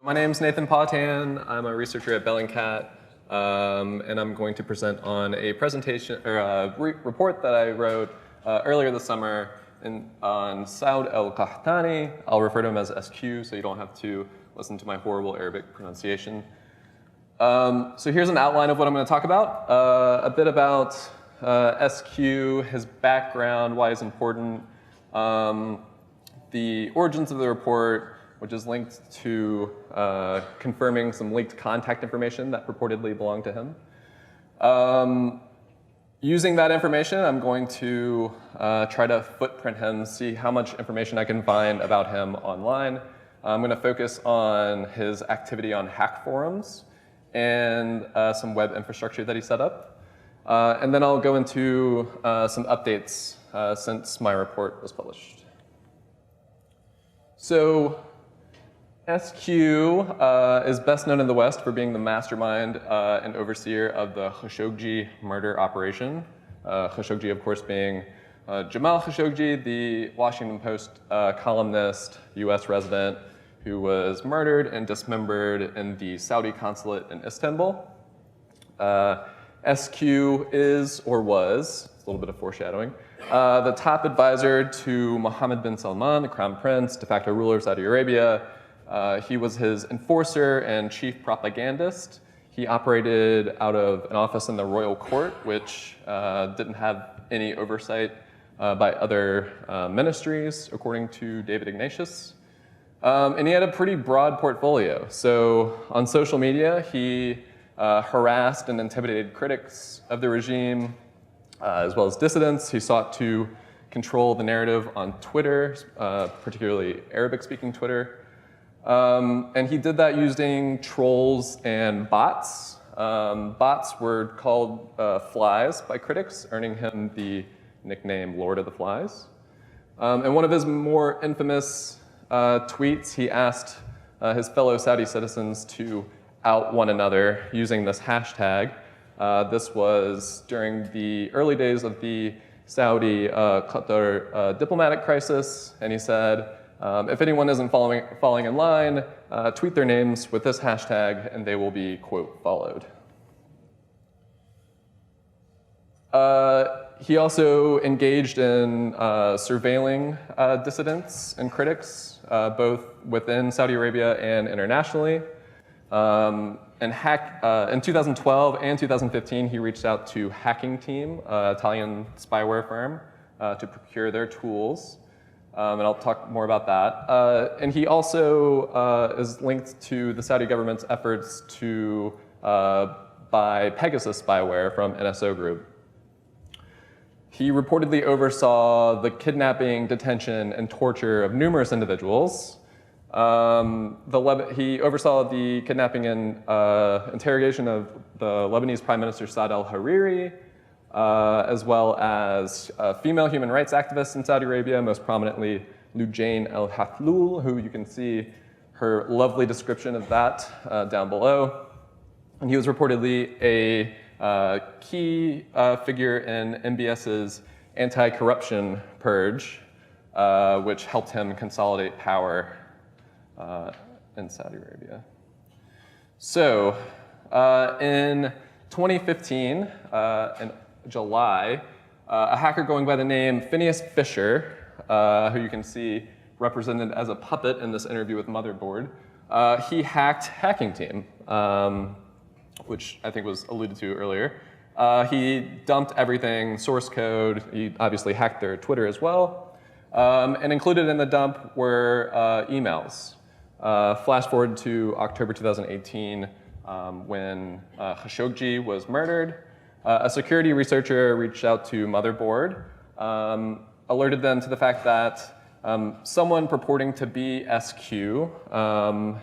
My name is Nathan Pautan. I'm a researcher at Bellingcat, and I'm going to present on a presentation or a report that I wrote earlier this summer on Saud al-Qahtani. I'll refer to him as SQ, so you don't have to listen to my horrible Arabic pronunciation. So here's an outline of what I'm going to talk about. A bit about SQ, his background, why it's important, the origins of the report, which is linked to confirming some leaked contact information that purportedly belonged to him. Using that information, I'm going to try to footprint him, see how much information I can find about him online. I'm going to focus on his activity on hack forums and some web infrastructure that he set up. And then I'll go into some updates since my report was published. So SQ is best known in the West for being the mastermind and overseer of the Khashoggi murder operation. Khashoggi, of course, being Jamal Khashoggi, the Washington Post columnist, US resident, who was murdered and dismembered in the Saudi consulate in Istanbul. SQ is, or was, it's a little bit of foreshadowing, the top advisor to Mohammed bin Salman, the crown prince, de facto ruler of Saudi Arabia. He was his enforcer and chief propagandist. He operated out of an office in the royal court, which didn't have any oversight by other ministries, according to David Ignatius. And he had a pretty broad portfolio. So on social media, he harassed and intimidated critics of the regime, as well as dissidents. He sought to control the narrative on Twitter, particularly Arabic-speaking Twitter. And he did that using trolls and bots. Bots were called flies by critics, earning him the nickname Lord of the Flies. And one of his more infamous tweets, he asked his fellow Saudi citizens to out one another using this hashtag. This was during the early days of the Saudi-Qatar diplomatic crisis, and he said, if anyone isn't falling in line, tweet their names with this hashtag and they will be, quote, followed. He also engaged in surveilling dissidents and critics, both within Saudi Arabia and internationally. In 2012 and 2015, he reached out to Hacking Team, an Italian spyware firm, to procure their tools. And I'll talk more about that. And he also is linked to the Saudi government's efforts to buy Pegasus spyware from NSO Group. He reportedly oversaw the kidnapping, detention, and torture of numerous individuals. He oversaw the kidnapping and interrogation of the Lebanese Prime Minister Saad al-Hariri, as well as female human rights activists in Saudi Arabia, most prominently Lujain al-Hathloul, who you can see her lovely description of that down below. And he was reportedly a key figure in MBS's anti-corruption purge, which helped him consolidate power in Saudi Arabia. So in 2015, in July, a hacker going by the name Phineas Fisher, who you can see represented as a puppet in this interview with Motherboard, he hacked Hacking Team, which I think was alluded to earlier. He dumped everything, source code. He obviously hacked their Twitter as well. And included in the dump were emails. Flash forward to October 2018, when Khashoggi was murdered. A security researcher reached out to Motherboard, alerted them to the fact that someone purporting to be SQ,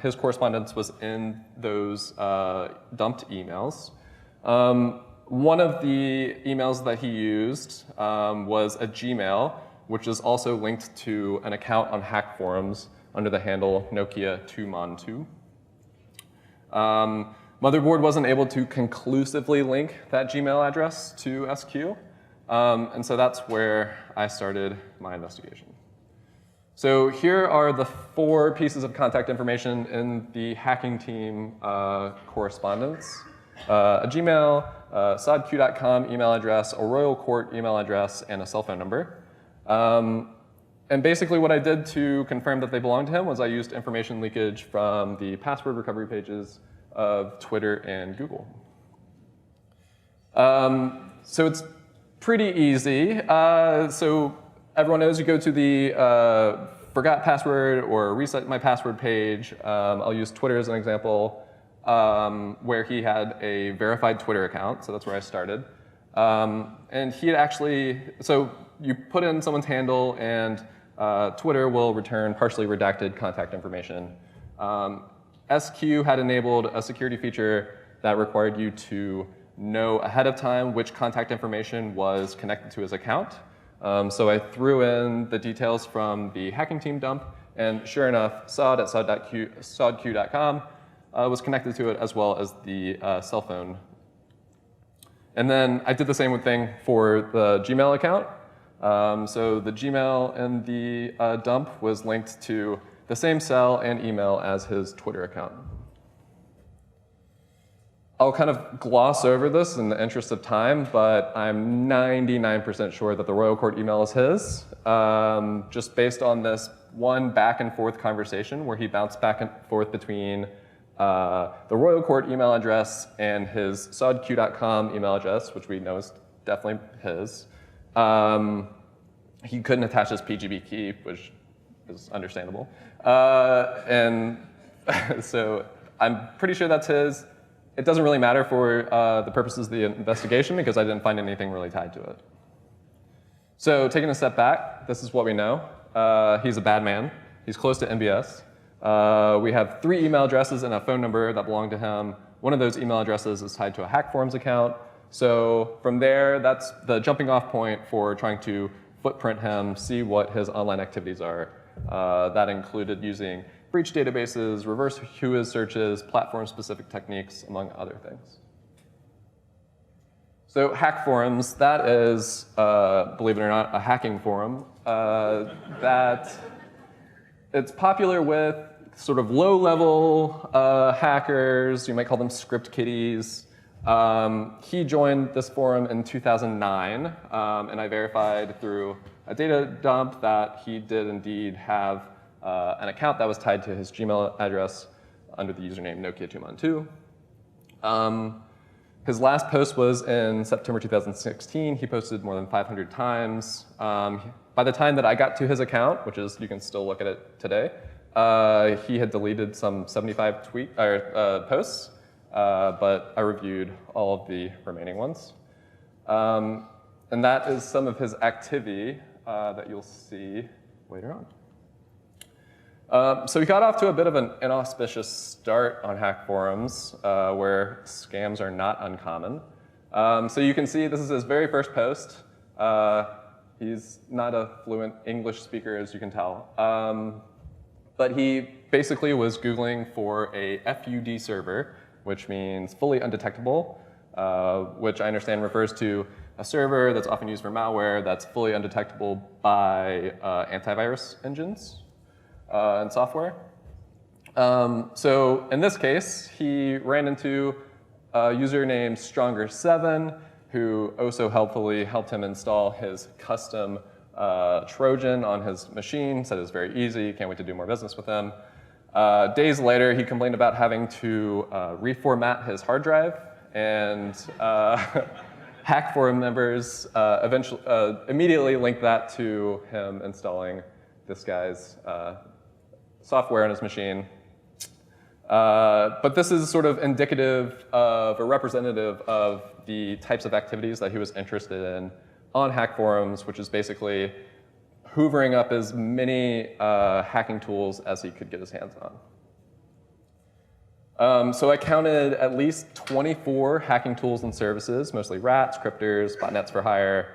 his correspondence was in those dumped emails. One of the emails that he used was a Gmail, which is also linked to an account on hack forums under the handle Nokia2mon2. Motherboard wasn't able to conclusively link that Gmail address to SQ, and so that's where I started my investigation. So here are the 4 pieces of contact information in the hacking team correspondence. A Gmail, saudq.com email address, a royal court email address, and a cell phone number. And basically what I did to confirm that they belonged to him was I used information leakage from the password recovery pages of Twitter and Google. So it's pretty easy. So everyone knows you go to the forgot password or reset my password page. I'll use Twitter as an example, where he had a verified Twitter account. So that's where I started. And he had actually, so you put in someone's handle and Twitter will return partially redacted contact information. SQ had enabled a security feature that required you to know ahead of time which contact information was connected to his account. So I threw in the details from the hacking team dump, and sure enough, Saud at saudq.com was connected to it, as well as the cell phone. And then I did the same thing for the Gmail account. So the Gmail in the dump was linked to the same cell and email as his Twitter account. I'll kind of gloss over this in the interest of time, but I'm 99% sure that the royal court email is his, just based on this one back and forth conversation where he bounced back and forth between the royal court email address and his saudq.com email address, which we know is definitely his. He couldn't attach his PGP key, which is understandable. And so I'm pretty sure that's his. It doesn't really matter for the purposes of the investigation because I didn't find anything really tied to it. So taking a step back, this is what we know. He's a bad man. He's close to MBS. We have 3 email addresses and a phone number that belong to him. One of those email addresses is tied to a hack forums account. So from there, that's the jumping off point for trying to footprint him, see what his online activities are. That included using breach databases, reverse whois searches, platform-specific techniques, among other things. So hack forums, that is, believe it or not, a hacking forum that it's popular with sort of low-level hackers. You might call them script kiddies. He joined this forum in 2009, and I verified through a data dump that he did indeed have an account that was tied to his Gmail address under the username Nokia212. His last post was in September 2016. He posted more than 500 times. By the time that I got to his account, which is, you can still look at it today, he had deleted some 75 posts, but I reviewed all of the remaining ones. And that is some of his activity that you'll see later on. So he got off to a bit of an inauspicious start on hack forums, where scams are not uncommon. So you can see this is his very first post. He's not a fluent English speaker, as you can tell. But he basically was Googling for a FUD server, which means fully undetectable, which I understand refers to a server that's often used for malware that's fully undetectable by antivirus engines and software. So in this case, he ran into a user named Stronger7, who also helpfully helped him install his custom Trojan on his machine, said it was very easy, can't wait to do more business with him. Days later, he complained about having to reformat his hard drive, and hack forum members immediately linked that to him installing this guy's software on his machine. But this is sort of indicative of, or representative of, the types of activities that he was interested in on hack forums, which is basically hoovering up as many hacking tools as he could get his hands on. So I counted at least 24 hacking tools and services, mostly rats, cryptors, botnets for hire.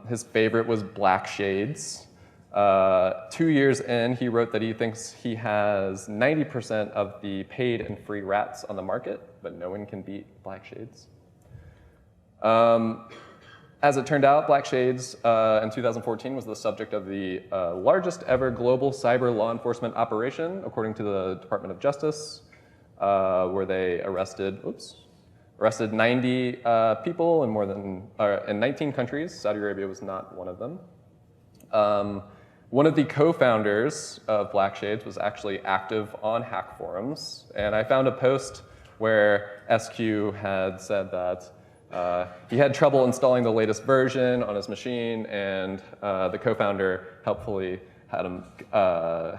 His favorite was Black Shades. 2 years in, he wrote that he thinks he has 90% of the paid and free rats on the market, but no one can beat Black Shades. As it turned out, Black Shades in 2014 was the subject of the largest ever global cyber law enforcement operation, according to the Department of Justice, where they arrested 90 people in 19 countries. Saudi Arabia was not one of them. One of the co-founders of Black Shades was actually active on hack forums, and I found a post where SQ had said that he had trouble installing the latest version on his machine, and the co-founder helpfully had him,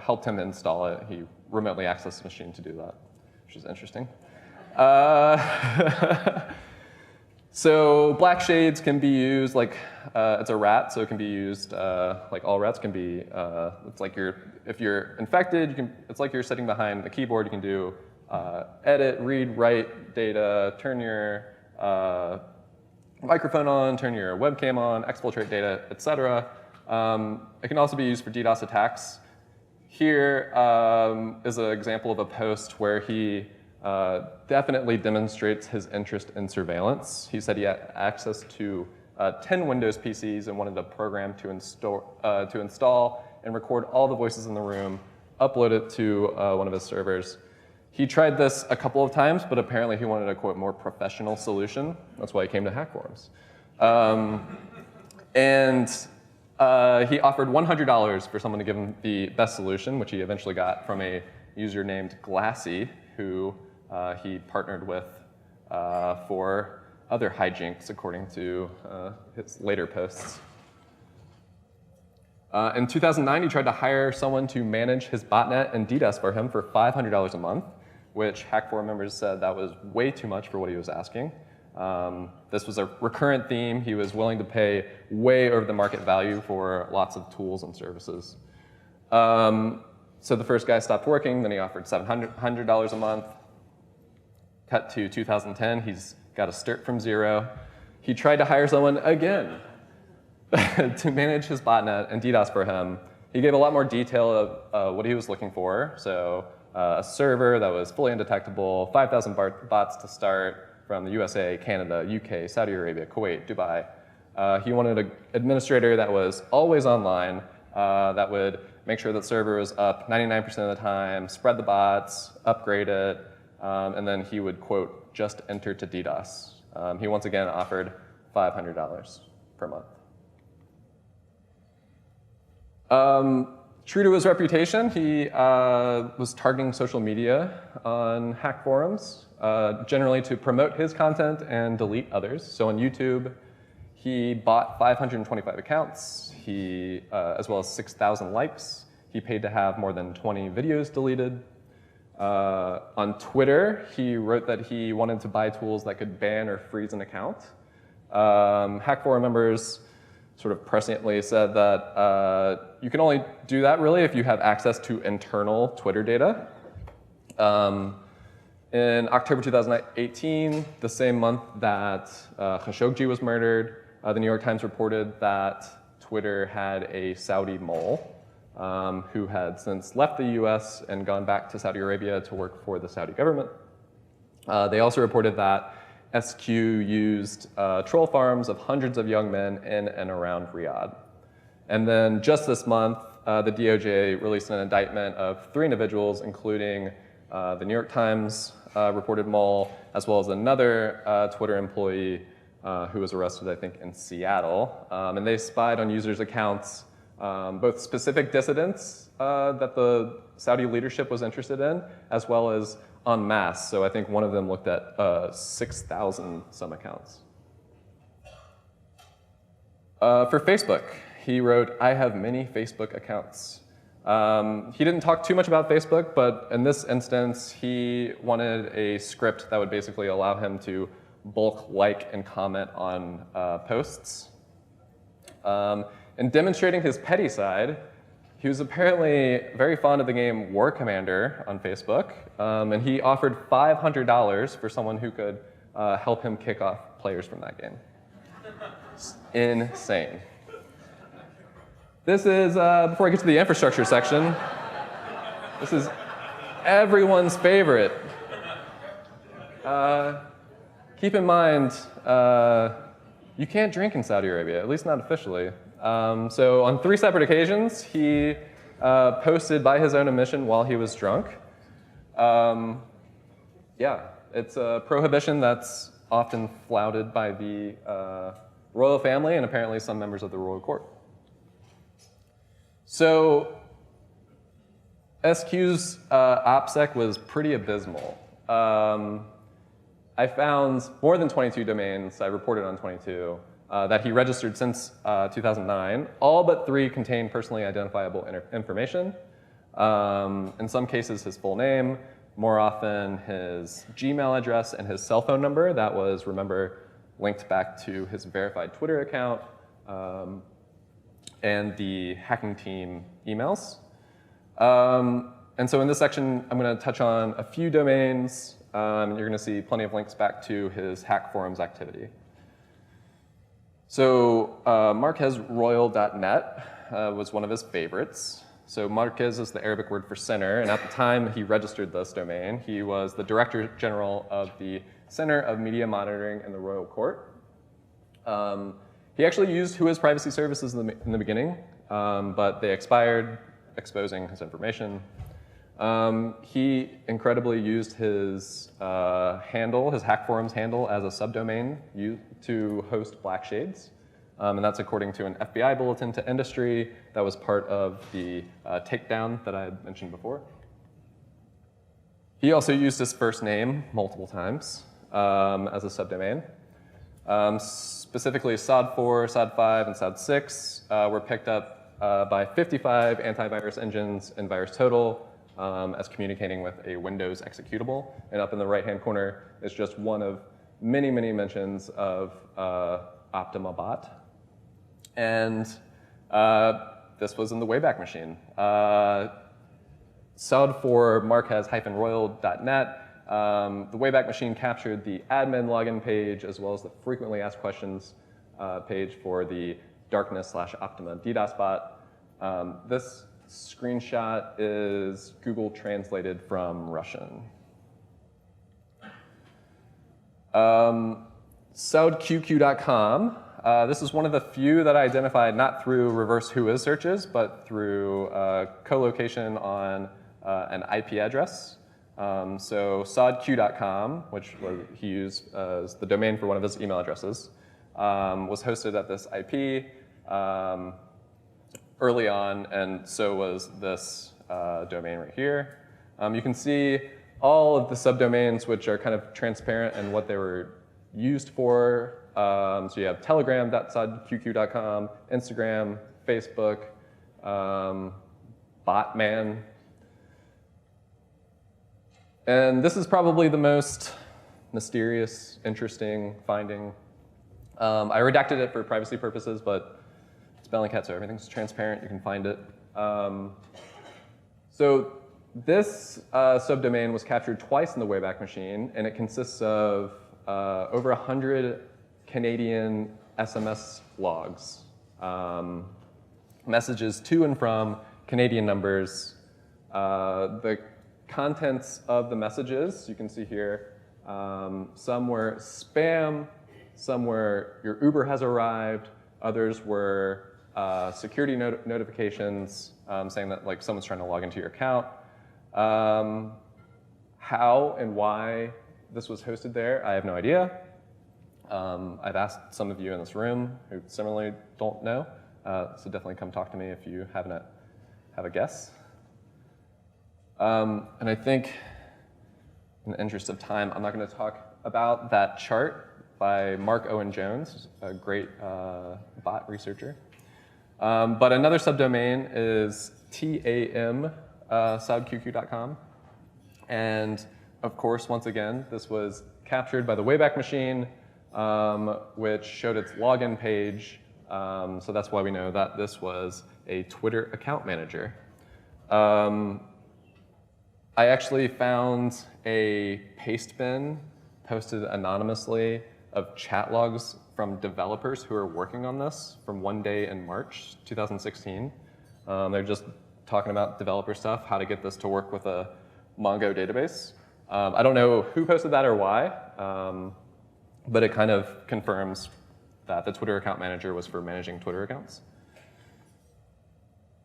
helped him install it. He remotely accessed the machine to do that, which is interesting. So Black Shades can be used like, it's a rat, so it can be used like all rats can be, it's like if you're infected, it's like you're sitting behind the keyboard. You can do edit, read, write data, turn your microphone on, turn your webcam on, exfiltrate data, etc. It can also be used for DDoS attacks. Here is an example of a post where he definitely demonstrates his interest in surveillance. He said he had access to 10 Windows PCs and wanted a program to install and record all the voices in the room, upload it to one of his servers. He tried this a couple of times, but apparently he wanted a, quote, more professional solution. That's why he came to hack forums. And he offered $100 for someone to give him the best solution, which he eventually got from a user named Glassy, who he partnered with for other hijinks, according to his later posts. In 2009, he tried to hire someone to manage his botnet and DDoS for him for $500 a month, which hack forum members said that was way too much for what he was asking. This was a recurrent theme. He was willing to pay way over the market value for lots of tools and services. So the first guy stopped working, then he offered $700 a month. Cut to 2010, he's got a start from zero. He tried to hire someone again to manage his botnet and DDoS for him. He gave a lot more detail of what he was looking for. So a server that was fully undetectable, 5,000 bots to start from the USA, Canada, UK, Saudi Arabia, Kuwait, Dubai. He wanted an administrator that was always online, that would make sure that server was up 99% of the time, spread the bots, upgrade it, and then he would, quote, just enter to DDoS. He once again offered $500 per month. True to his reputation, he was targeting social media on hack forums, generally to promote his content and delete others. So on YouTube, he bought 525 accounts, as well as 6,000 likes. He paid to have more than 20 videos deleted. On Twitter, he wrote that he wanted to buy tools that could ban or freeze an account. Hack forum members sort of presciently said that you can only do that really if you have access to internal Twitter data. In October 2018, the same month that Khashoggi was murdered, the New York Times reported that Twitter had a Saudi mole who had since left the US and gone back to Saudi Arabia to work for the Saudi government. They also reported that SQ used troll farms of hundreds of young men in and around Riyadh. And then just this month, the DOJ released an indictment of 3 individuals, including the New York Times reported mole, as well as another Twitter employee who was arrested, I think, in Seattle. And they spied on users' accounts, both specific dissidents that the Saudi leadership was interested in, as well as en masse. So I think one of them looked at 6,000 some accounts. For Facebook, he wrote, "I have many Facebook accounts." He didn't talk too much about Facebook, but in this instance, he wanted a script that would basically allow him to bulk like and comment on posts. In demonstrating his petty side, he was apparently very fond of the game War Commander on Facebook, and he offered $500 for someone who could help him kick off players from that game. It's insane. This is, before I get to the infrastructure section, this is everyone's favorite. Keep in mind, you can't drink in Saudi Arabia, at least not officially. So on 3 separate occasions, he posted by his own admission while he was drunk. Yeah, it's a prohibition that's often flouted by the royal family and apparently some members of the royal court. So SQ's OPSEC was pretty abysmal. I found more than 22 domains, I reported on 22, that he registered since 2009. All but 3 contain personally identifiable information. In some cases, his full name, more often his Gmail address and his cell phone number. That was, remember, linked back to his verified Twitter account and the hacking team emails. And so in this section, I'm going to touch on a few domains. You're going to see plenty of links back to his hack forums activity. So marquezroyal.net was one of his favorites. So Marquez is the Arabic word for center, and at the time he registered this domain, he was the Director General of the Center of Media Monitoring in the Royal Court. He actually used Whois privacy services in the beginning, but they expired, exposing his information. He incredibly used his handle, his hack forums handle, as a subdomain to host black shades. And that's according to an FBI bulletin to industry that was part of the takedown that I had mentioned before. He also used his first name multiple times as a subdomain. Specifically, Saud 4, Saud 5, and Saud 6 were picked up by 55 antivirus engines in VirusTotal as communicating with a Windows executable. And up in the right-hand corner is just one of many, many mentions of Optima bot. And this was in the Wayback Machine. Saud for marquez-royal.net. The Wayback Machine captured the admin login page as well as the frequently asked questions page for the darkness/Optima DDoS bot. This screenshot is Google translated from Russian. SaudQQ.com. This is one of the few that I identified not through reverse Whois searches, but through co-location on an IP address. So SaudQ.com, which he used as the domain for one of his email addresses, was hosted at this IP early on, and so was this domain right here. You can see all of the subdomains which are kind of transparent and what they were used for. So you have telegram.saudqq.com, Instagram, Facebook, Botman. And this is probably the most mysterious, interesting finding. I redacted it for privacy purposes, but it's Bellingcat, so everything's transparent. You can find it. So this subdomain was captured twice in the Wayback Machine, and it consists of over 100 Canadian SMS logs, messages to and from Canadian numbers. The contents of the messages, you can see here, some were spam, some were your Uber has arrived, others were security notifications saying that like someone's trying to log into your account. How and why this was hosted there, I have no idea. I've asked some of you in this room who similarly don't know, so definitely come talk to me if you have a guess. And I think, in the interest of time, I'm not going to talk about that chart by Mark Owen Jones, a great bot researcher. But another subdomain is tam.saudqq.com. And of course, once again, this was captured by the Wayback Machine, which showed its login page. So that's why we know that this was a Twitter account manager. I actually found a paste bin posted anonymously of chat logs from developers who are working on this from one day in March 2016. They're just talking about developer stuff, how to get this to work with a Mongo database. I don't know who posted that or why, but it kind of confirms that the Twitter account manager was for managing Twitter accounts.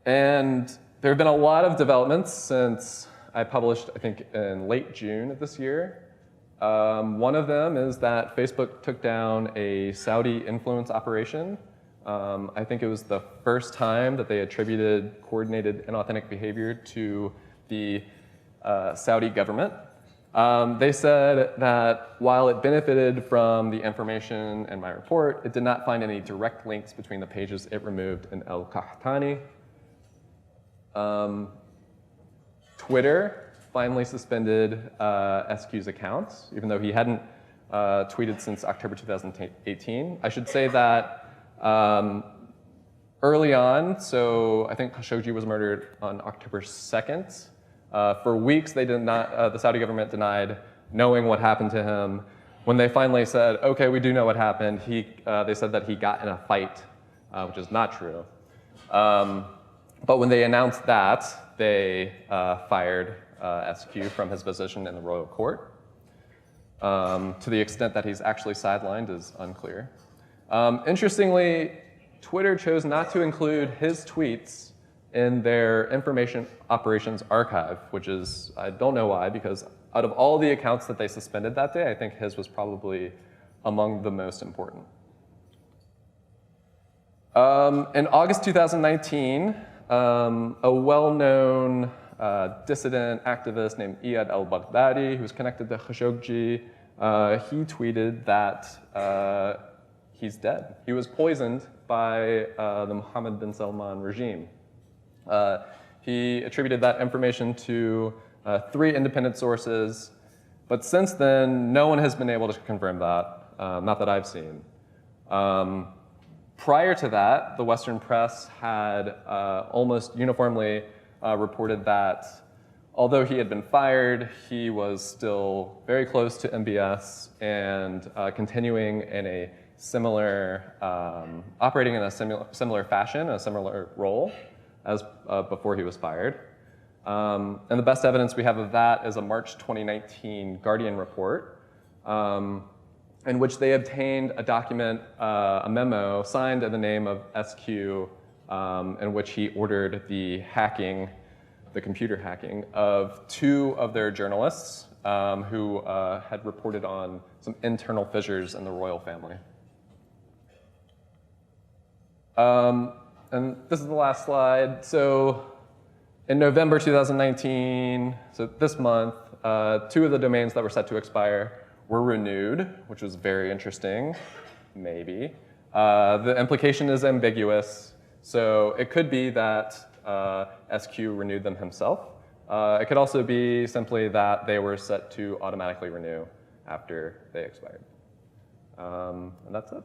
And there have been a lot of developments since I published, I think, in late June of this year. One of them is that Facebook took down a Saudi influence operation. I think it was the first time that they attributed coordinated inauthentic behavior to the Saudi government. They said that while it benefited from the information in my report, it did not find any direct links between the pages it removed in al-Qahtani. Twitter finally suspended SQ's accounts, even though he hadn't tweeted since October 2018. I should say that early on, so I think Khashoggi was murdered on October 2nd. For weeks, they did not, the Saudi government denied knowing what happened to him. When they finally said, okay, we do know what happened, they said that he got in a fight, which is not true. But when they announced that, they fired SQ from his position in the royal court. To the extent that he's actually sidelined is unclear. Interestingly, Twitter chose not to include his tweets in their information operations archive, which is, I don't know why, because out of all the accounts that they suspended that day, I think his was probably among the most important. In August 2019, a well-known dissident activist named Iyad al-Baghdadi, who's connected to Khashoggi, he tweeted that he's dead. He was poisoned by the Mohammed bin Salman regime. He attributed that information to 3 independent sources, but since then, no one has been able to confirm that, not that I've seen. Prior to that, the Western press had almost uniformly reported that although he had been fired, he was still very close to MBS and continuing in a similar, operating in a similar fashion, a similar role as before he was fired. And the best evidence we have of that is a March 2019 Guardian report in which they obtained a document, a memo signed in the name of SQ, in which he ordered the hacking, the computer hacking of 2 of their journalists who had reported on some internal fissures in the royal family. And this is the last slide. So in November 2019, so this month, 2 of the domains that were set to expire were renewed, which was very interesting, maybe. The implication is ambiguous, so it could be that SQ renewed them himself. It could also be simply that they were set to automatically renew after they expired. And that's it.